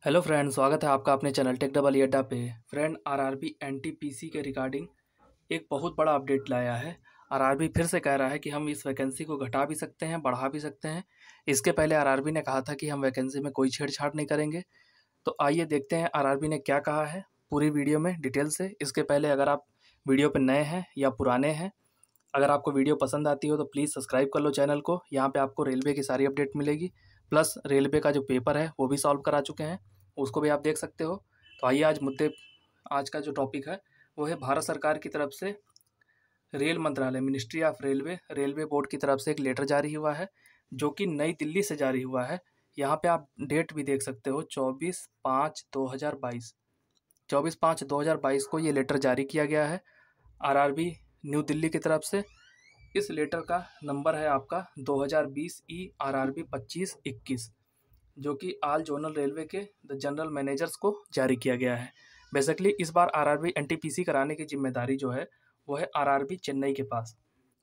Hello friend, स्वागत है आपका अपने चैनल टेक डबल अड्डा पे। फ्रेंड, आरआरबी एनटीपीसी के रिगार्डिंग एक बहुत बड़ा अपडेट लाया है। आरआरबी फिर से कह रहा है कि हम इस वैकेंसी को घटा भी सकते हैं, बढ़ा भी सकते हैं। इसके पहले आरआरबी ने कहा था कि हम वैकेंसी में कोई छेड़छाड़ नहीं करेंगे। तो आइए देखते हैं आरआरबी ने क्या कहा है पूरी वीडियो में डिटेल से। इसके पहले अगर आप वीडियो पर नए हैं या पुराने हैं, अगर आपको वीडियो पसंद आती हो तो प्लीज़ सब्सक्राइब कर लो चैनल को। यहाँ पे आपको रेलवे की सारी अपडेट मिलेगी, प्लस रेलवे का जो पेपर है वो भी सॉल्व करा चुके हैं, उसको भी आप देख सकते हो। तो आइए आज का जो टॉपिक है वो है भारत सरकार की तरफ से रेल मंत्रालय, मिनिस्ट्री ऑफ रेलवे बोर्ड की तरफ से एक लेटर जारी हुआ है, जो कि नई दिल्ली से जारी हुआ है। यहाँ पे आप डेट भी देख सकते हो, 24/5/2022, 24/5/2022 को ये लेटर जारी किया गया है आरआरबी न्यू दिल्ली की तरफ से। इस लेटर का नंबर है आपका 2020 ई आरआरबी 2521, जो कि ऑल जोनल रेलवे के द जनरल मैनेजर्स को जारी किया गया है। बेसिकली इस बार आरआरबी एनटीपीसी कराने की जिम्मेदारी जो है वो है आरआरबी चेन्नई के पास।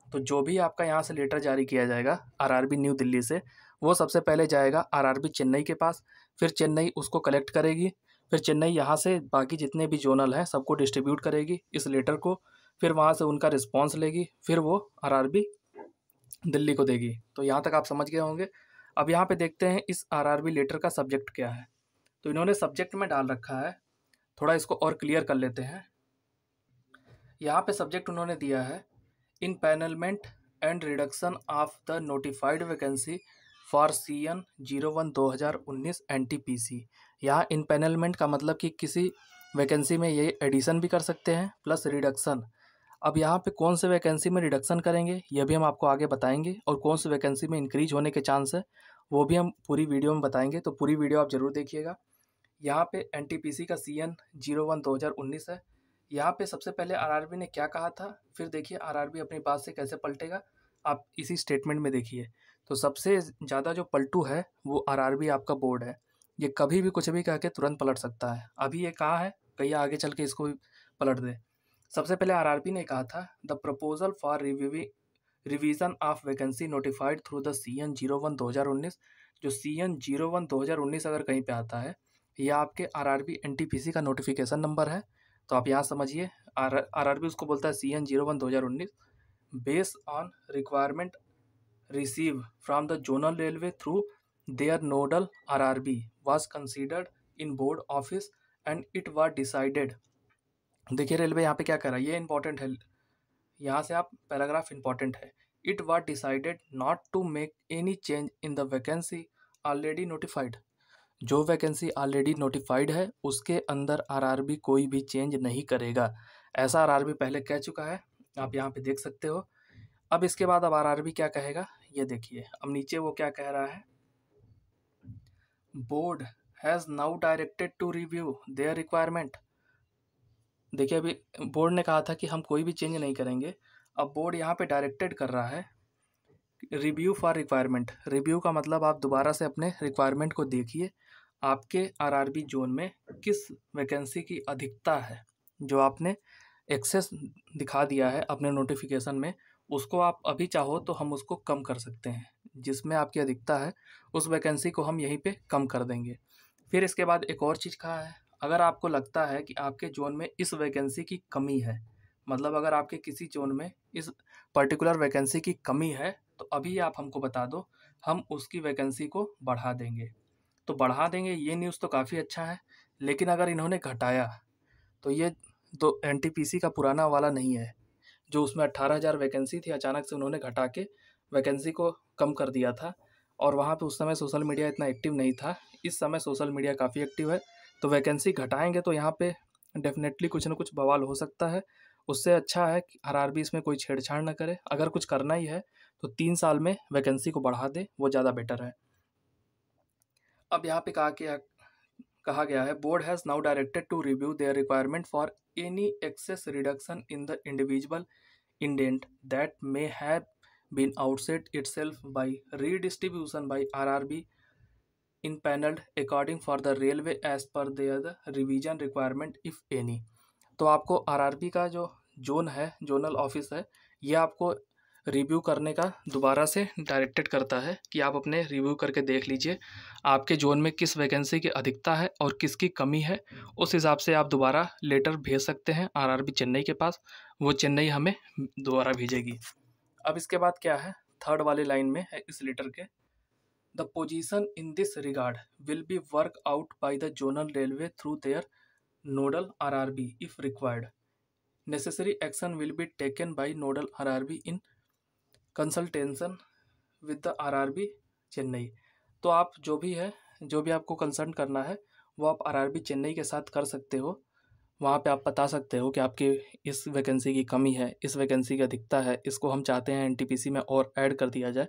तो जो भी आपका यहाँ से लेटर जारी किया जाएगा आरआरबी न्यू दिल्ली से, वो सबसे पहले जाएगा आरआरबी चेन्नई के पास। फिर चेन्नई उसको कलेक्ट करेगी, फिर चेन्नई यहाँ से बाकी जितने भी जोनल हैं सबको डिस्ट्रीब्यूट करेगी इस लेटर को। फिर वहाँ से उनका रिस्पॉन्स लेगी, फिर वो आरआरबी दिल्ली को देगी। तो यहाँ तक आप समझ गए होंगे। अब यहाँ पे देखते हैं इस आरआरबी लेटर का सब्जेक्ट क्या है। तो इन्होंने सब्जेक्ट में डाल रखा है, थोड़ा इसको और क्लियर कर लेते हैं। यहाँ पे सब्जेक्ट उन्होंने दिया है empanelment and reduction of the notified vacancy for CN 01/2019 NTPC। यहाँ इन पैनलमेंट का मतलब कि किसी वैकेंसी में ये एडिशन भी कर सकते हैं प्लस रिडक्शन। अब यहाँ पे कौन से वैकेंसी में रिडक्शन करेंगे ये भी हम आपको आगे बताएंगे, और कौन सी वैकेंसी में इंक्रीज होने के चांस है वो भी हम पूरी वीडियो में बताएंगे। तो पूरी वीडियो आप ज़रूर देखिएगा। यहाँ पे एनटीपीसी का CN 01/2019 है। यहाँ पे सबसे पहले आरआरबी ने क्या कहा था, फिर देखिए आरआरबी अपनी बात से कैसे पलटेगा, आप इसी स्टेटमेंट में देखिए। तो सबसे ज़्यादा जो पलटू है वो आरआरबी आपका बोर्ड है। ये कभी भी कुछ भी कह के तुरंत पलट सकता है। अभी ये कहा है, कहीं आगे चल के इसको भी पलट दे। सबसे पहले आरआरबी ने कहा था the proposal for revision of vacancy notified through the CN 01/2019। जो CN 01/2019 अगर कहीं पे आता है, ये आपके आरआरबी एनटीपीसी का नोटिफिकेशन नंबर है। तो आप यहाँ समझिए, आरआरबी उसको बोलता है CN 01/2019। Based on requirement receive from the zonal railway through their nodal RRB was considered in board office and it was decided. देखिए रेलवे यहाँ पे क्या कर रहा है, ये इंपॉर्टेंट है, यहाँ से आप पैराग्राफ इंपॉर्टेंट है। It was decided not to make any change in the vacancy already notified. जो वैकेंसी ऑलरेडी नोटिफाइड है उसके अंदर आरआरबी कोई भी चेंज नहीं करेगा, ऐसा आरआरबी पहले कह चुका है, आप यहाँ पे देख सकते हो। अब इसके बाद अब आरआरबी क्या कहेगा ये देखिए। अब नीचे वो क्या कह रहा है, board has now directed to review their requirement. देखिए अभी बोर्ड ने कहा था कि हम कोई भी चेंज नहीं करेंगे, अब बोर्ड यहाँ पे डायरेक्टेड कर रहा है रिव्यू फॉर रिक्वायरमेंट। रिव्यू का मतलब आप दोबारा से अपने रिक्वायरमेंट को देखिए, आपके आरआरबी जोन में किस वैकेंसी की अधिकता है। जो आपने एक्सेस दिखा दिया है अपने नोटिफिकेशन में, उसको आप अभी चाहो तो हम उसको कम कर सकते हैं। जिसमें आपकी अधिकता है उस वैकेंसी को हम यहीं पे कम कर देंगे। फिर इसके बाद एक और चीज़ कहा है, अगर आपको लगता है कि आपके जोन में इस वैकेंसी की कमी है, मतलब अगर आपके किसी जोन में इस पर्टिकुलर वैकेंसी की कमी है तो अभी आप हमको बता दो, हम उसकी वैकेंसी को बढ़ा देंगे। तो बढ़ा देंगे ये न्यूज़ तो काफ़ी अच्छा है, लेकिन अगर इन्होंने घटाया तो ये तो एनटीपीसी का पुराना वाला नहीं है, जो उसमें 18,000 वैकेंसी थी, अचानक से उन्होंने घटा के वैकेंसी को कम कर दिया था। और वहाँ पे उस समय सोशल मीडिया इतना एक्टिव नहीं था, इस समय सोशल मीडिया काफ़ी एक्टिव है। तो वैकेंसी घटाएंगे तो यहाँ पे डेफिनेटली कुछ ना कुछ बवाल हो सकता है। उससे अच्छा है कि आरआरबी इसमें कोई छेड़छाड़ ना करे। अगर कुछ करना ही है तो 3 साल में वैकेंसी को बढ़ा दे, वो ज़्यादा बेटर है। अब यहाँ पे कहा गया है board has now directed to review their requirement for any excess reduction in the individual indent that may have been outset itself by redistribution by RRB empanelled according for the railway as per their revision requirement if any. तो आपको RRB का जो zone है, zonal office है, ये आपको review करने का दोबारा से डायरेक्टेड करता है कि आप अपने रिव्यू करके देख लीजिए आपके जोन में किस वैकेंसी की अधिकता है और किसकी कमी है। उस हिसाब से आप दोबारा लेटर भेज सकते हैं आरआरबी चेन्नई के पास, वो चेन्नई हमें दोबारा भेजेगी। अब इसके बाद क्या है, थर्ड वाली लाइन में है इस लेटर के, the position in this regard will be work out by the zonal railway through their nodal RRB if required, necessary action will be taken by nodal RRB in consultation with the RRB Chennai. तो आप जो भी है, जो भी आपको consult करना है वो आप आरआरबी चेन्नई के साथ कर सकते हो। वहाँ पे आप बता सकते हो कि आपकी इस वैकेंसी की कमी है, इस वैकेंसी की अधिकता है, इसको हम चाहते हैं एनटीपीसी में और ऐड कर दिया जाए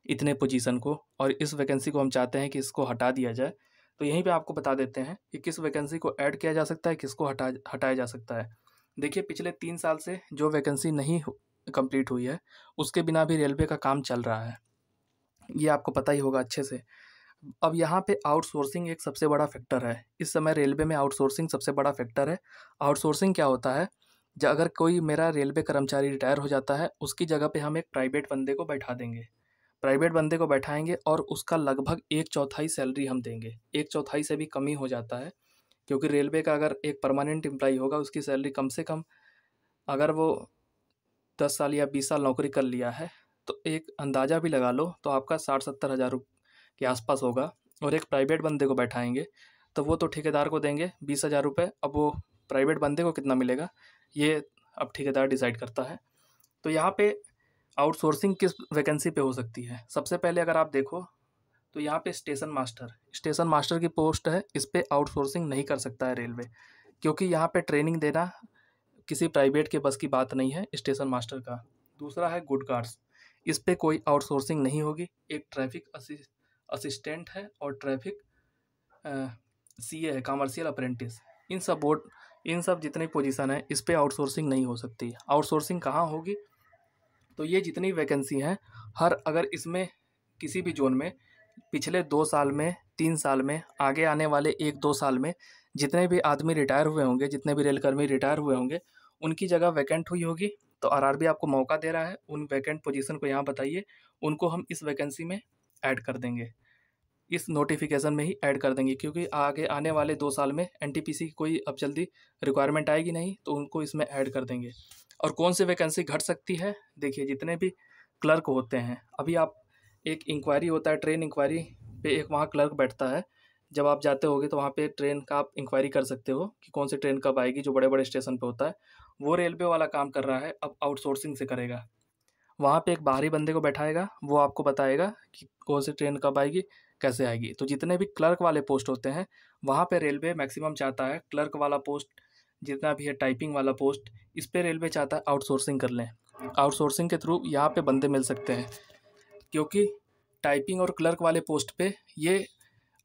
इतने पोजीशन को, और इस वैकेंसी को हम चाहते हैं कि इसको हटा दिया जाए। तो यहीं पे आपको बता देते हैं कि किस वैकेंसी को ऐड किया जा सकता है, किसको हटाया जा सकता है। देखिए पिछले 3 साल से जो वैकेंसी नहीं कंप्लीट हुई है उसके बिना भी रेलवे का काम चल रहा है, ये आपको पता ही होगा अच्छे से। अब यहाँ पे आउटसोर्सिंग एक सबसे बड़ा फैक्टर है, इस समय रेलवे में आउटसोर्सिंग सबसे बड़ा फैक्टर है। आउटसोर्सिंग क्या होता है, अगर कोई मेरा रेलवे कर्मचारी रिटायर हो जाता है उसकी जगह पे हम एक प्राइवेट बंदे को बैठा देंगे, प्राइवेट बंदे को बैठाएंगे और उसका लगभग 1/4 सैलरी हम देंगे। 1/4 से भी कमी हो जाता है, क्योंकि रेलवे का अगर एक परमानेंट एम्प्लॉई होगा उसकी सैलरी कम से कम, अगर वो 10 साल या 20 साल नौकरी कर लिया है तो एक अंदाज़ा भी लगा लो तो आपका 60-70 हज़ार के आसपास होगा। और एक प्राइवेट बंदे को बैठाएंगे तो वो तो ठेकेदार को देंगे 20 हज़ार रुपये। अब वो प्राइवेट बंदे को कितना मिलेगा ये अब ठेकेदार डिसाइड करता है। तो यहाँ पे आउटसोर्सिंग किस वैकेंसी पे हो सकती है, सबसे पहले अगर आप देखो तो यहाँ पे स्टेशन मास्टर की पोस्ट है, इस पर आउटसोर्सिंग नहीं कर सकता है रेलवे, क्योंकि यहाँ पे ट्रेनिंग देना किसी प्राइवेट के बस की बात नहीं है स्टेशन मास्टर का। दूसरा है गुड गार्ड्स, इस पे कोई आउटसोर्सिंग नहीं होगी। एक ट्रैफिक असिस्टेंट है और ट्रैफिक सीए है, कमर्शियल अप्रेंटिस। इन सब जितनी पोजीशन है इस पे आउटसोर्सिंग नहीं हो सकती। आउटसोर्सिंग कहाँ होगी, तो ये जितनी वैकेंसी हैं अगर इसमें किसी भी जोन में पिछले 2 साल में, 3 साल में, आगे आने वाले 1-2 साल में जितने भी आदमी रिटायर हुए होंगे, जितने भी रेलकर्मी रिटायर हुए होंगे, उनकी जगह वैकेंट हुई होगी तो आरआरबी आपको मौका दे रहा है, उन वैकेंट पोजीशन को यहाँ बताइए, उनको हम इस वैकेंसी में ऐड कर देंगे, इस नोटिफिकेशन में ही ऐड कर देंगे, क्योंकि आगे आने वाले 2 साल में एनटीपीसी की कोई अब जल्दी रिक्वायरमेंट आएगी नहीं तो उनको इसमें ऐड कर देंगे। और कौन सी वैकेंसी घट सकती है, देखिए जितने भी क्लर्क होते हैं, अभी आप एक इंक्वायरी होता है, ट्रेन इंक्वायरी पे एक वहाँ क्लर्क बैठता है, जब आप जाते होगे तो वहाँ पे ट्रेन का आप इंक्वायरी कर सकते हो कि कौन सी ट्रेन कब आएगी, जो बड़े बड़े स्टेशन पे होता है। वो रेलवे वाला काम कर रहा है, अब आउटसोर्सिंग से करेगा। वहाँ पे एक बाहरी बंदे को बैठाएगा, वो आपको बताएगा कि कौन सी ट्रेन कब आएगी, कैसे आएगी। तो जितने भी क्लर्क वाले पोस्ट होते हैं वहाँ पे रेलवे मैक्सिमम चाहता है क्लर्क वाला पोस्ट, जितना भी है टाइपिंग वाला पोस्ट, इस पे रेलवे चाहता है आउटसोर्सिंग कर लें। आउटसोर्सिंग के थ्रू यहाँ पे बंदे मिल सकते हैं, क्योंकि टाइपिंग और क्लर्क वाले पोस्ट पे ये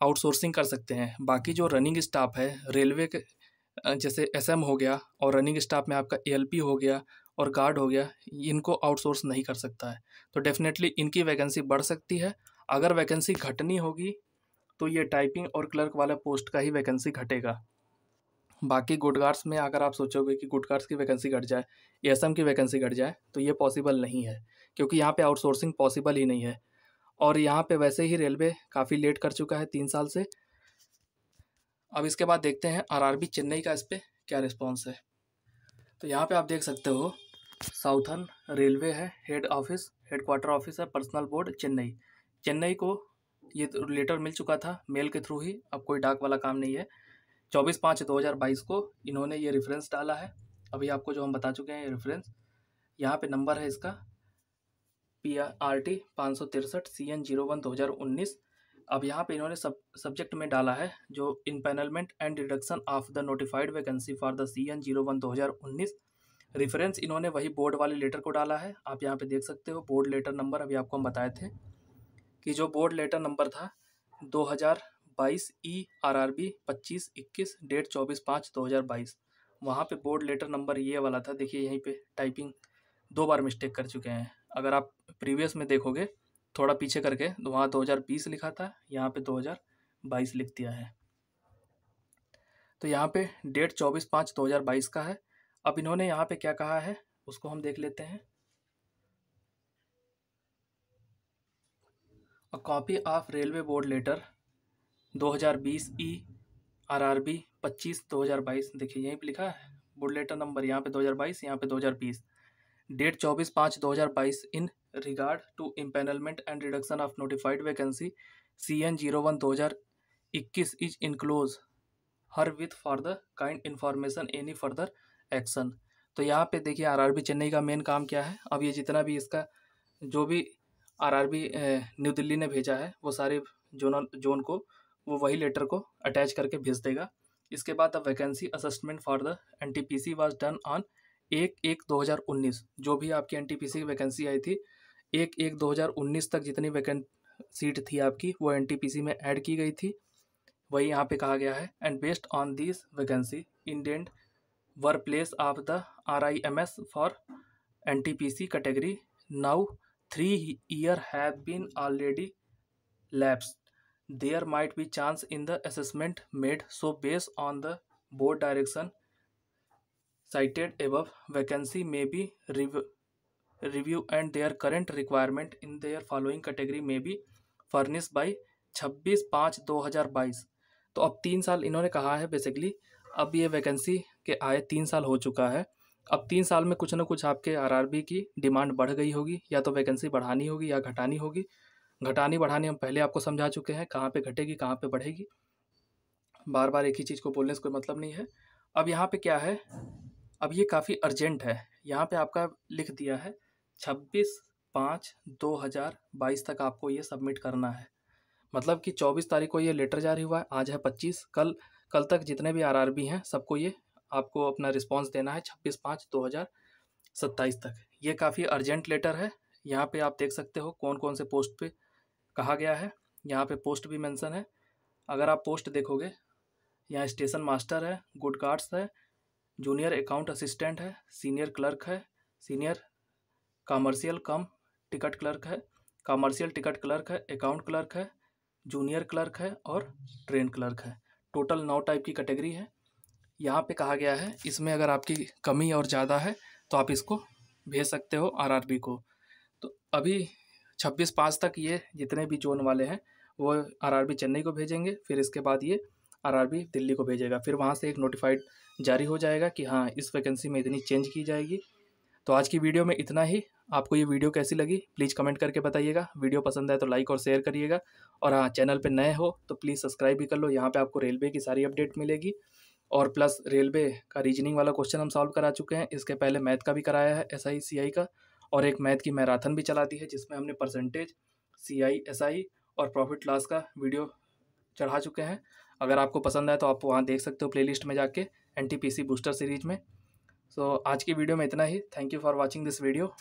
आउटसोर्सिंग कर सकते हैं। बाकी जो रनिंग स्टाफ है रेलवे के, जैसे एसएम हो गया और रनिंग स्टाफ में आपका एएलपी हो गया और गार्ड हो गया, इनको आउटसोर्स नहीं कर सकता है। तो डेफिनेटली इनकी वैकेंसी बढ़ सकती है। अगर वैकेंसी घटनी होगी तो ये टाइपिंग और क्लर्क वाला पोस्ट का ही वैकेंसी घटेगा। बाकी गुड गार्ड्स में अगर आप सोचोगे कि गुड गार्ड्स की वैकेंसी घट जाए, एएसएम की वैकेंसी घट जाए, तो ये पॉसिबल नहीं है, क्योंकि यहाँ पे आउटसोर्सिंग पॉसिबल ही नहीं है। और यहाँ पे वैसे ही रेलवे काफ़ी लेट कर चुका है 3 साल से। अब इसके बाद देखते हैं आरआरबी चेन्नई का इस पर क्या रिस्पॉन्स है। तो यहाँ पे आप देख सकते हो साउथर्न रेलवे है, हेड क्वार्टर ऑफिस है, पर्सनल बोर्ड चेन्नई। चेन्नई को ये तो लेटर मिल चुका था मेल के थ्रू ही, अब कोई डाक वाला काम नहीं है। 24/5/2022 को इन्होंने ये रेफरेंस डाला है, अभी आपको जो हम बता चुके हैं ये रेफरेंस। यहाँ पे नंबर है इसका PRT 563 CN01/2019। अब यहाँ पे इन्होंने सब्जेक्ट में डाला है जो empanelment and reduction of the notified vacancy for the CN01/2019। Reference इन्होंने वही बोर्ड वाले लेटर को डाला है, आप यहाँ पे देख सकते हो बोर्ड लेटर नंबर। अभी आपको हम बताए थे कि जो बोर्ड लेटर नंबर था 2022 ERRB 2521 डेट 24/5/2022, वहाँ पे बोर्ड लेटर नंबर ये वाला था। देखिए यहीं पे टाइपिंग 2 बार मिस्टेक कर चुके हैं। अगर आप प्रीवियस में देखोगे थोड़ा पीछे करके तो वहाँ 2020 लिखा था, यहाँ पे 2022 लिख दिया है। तो यहाँ पे डेट 24/5/2022 का है। अब इन्होंने यहाँ पे क्या कहा है उसको हम देख लेते हैं। A copy of railway board letter 2020 E RRB 25/2022। देखिए यहीं पे लिखा है बोर्ड लेटर नंबर, यहाँ पे 2022, यहाँ पे 2020। Date 24/5/2022 in regard to empanelment and reduction of notified vacancy CN01/2021 is enclose herewith for the kind information any further action. तो यहाँ पे देखिए RRB चेन्नई का मेन काम क्या है, अब ये जितना भी इसका जो भी RRB न्यू दिल्ली ने भेजा है वो सारे जोन को वो वही लेटर को अटैच करके भेज देगा। इसके बाद the vacancy assessment for the NTPC was done on 1/1/2019। जो भी आपकी NTPC की वैकेंसी आई थी 1/1/2019 तक जितनी वैकेंट सीट थी आपकी वो NTPC में ऐड की गई थी, वही यहाँ पे कहा गया है। And based on this vacancy indent were place of the RIMS for NTPC category now 3 years have been already lapsed. There might be chance in the assessment made. So based on the board direction cited above, vacancy may be review and their current requirement in their following category may be furnished by 26/5/2022। तो अब 3 साल इन्होंने कहा है basically, अब ये vacancy के आए 3 साल हो चुका है। अब 3 साल में कुछ ना कुछ आपके RRB की डिमांड बढ़ गई होगी, या तो वैकेंसी बढ़ानी होगी या घटानी होगी। घटानी बढ़ानी हम पहले आपको समझा चुके हैं, कहाँ पे घटेगी कहाँ पे बढ़ेगी, बार बार एक ही चीज़ को बोलने से कोई मतलब नहीं है। अब यहाँ पे क्या है, अब ये काफ़ी अर्जेंट है, यहाँ पे आपका लिख दिया है 26/5/2022 तक आपको ये सबमिट करना है। मतलब कि 24 तारीख को ये लेटर जारी हुआ है, आज है 25, कल तक जितने भी RRB हैं सबको ये आपको अपना रिस्पांस देना है 26/5/2027 तक। ये काफ़ी अर्जेंट लेटर है। यहाँ पे आप देख सकते हो कौन कौन से पोस्ट पे कहा गया है, यहाँ पे पोस्ट भी मेंशन है। अगर आप पोस्ट देखोगे यहाँ स्टेशन मास्टर है, गुड गार्ड्स है, जूनियर अकाउंट असिस्टेंट है, सीनियर क्लर्क है, सीनियर कमर्शियल कम टिकट क्लर्क है, कमर्शियल टिकट क्लर्क है, अकाउंट क्लर्क है, जूनियर क्लर्क है और ट्रेन क्लर्क है। टोटल 9 टाइप की कैटेगरी है। यहाँ पे कहा गया है इसमें अगर आपकी कमी और ज़्यादा है तो आप इसको भेज सकते हो RRB को। तो अभी 26/5 तक ये जितने भी जोन वाले हैं वो RRB चेन्नई को भेजेंगे, फिर इसके बाद ये RRB दिल्ली को भेजेगा, फिर वहाँ से एक नोटिफाइड जारी हो जाएगा कि हाँ इस वैकेंसी में इतनी चेंज की जाएगी। तो आज की वीडियो में इतना ही। आपको ये वीडियो कैसी लगी प्लीज़ कमेंट करके बताइएगा। वीडियो पसंद आए तो लाइक और शेयर करिएगा, और हाँ चैनल पे नए हो तो प्लीज़ सब्सक्राइब भी कर लो। यहाँ पे आपको रेलवे की सारी अपडेट मिलेगी, और प्लस रेलवे का रीजनिंग वाला क्वेश्चन हम सॉल्व करा चुके हैं। इसके पहले मैथ का भी कराया है SI CI का, और एक मैथ की मैराथन भी चला दी है जिसमें हमने परसेंटेज CI SI और प्रॉफिट लॉस का वीडियो चढ़ा चुके हैं। अगर आपको पसंद आए तो आप वहाँ देख सकते हो प्लेलिस्ट में जाके NTPC बूस्टर सीरीज में। सो आज की वीडियो में इतना ही। Thank you for watching this video.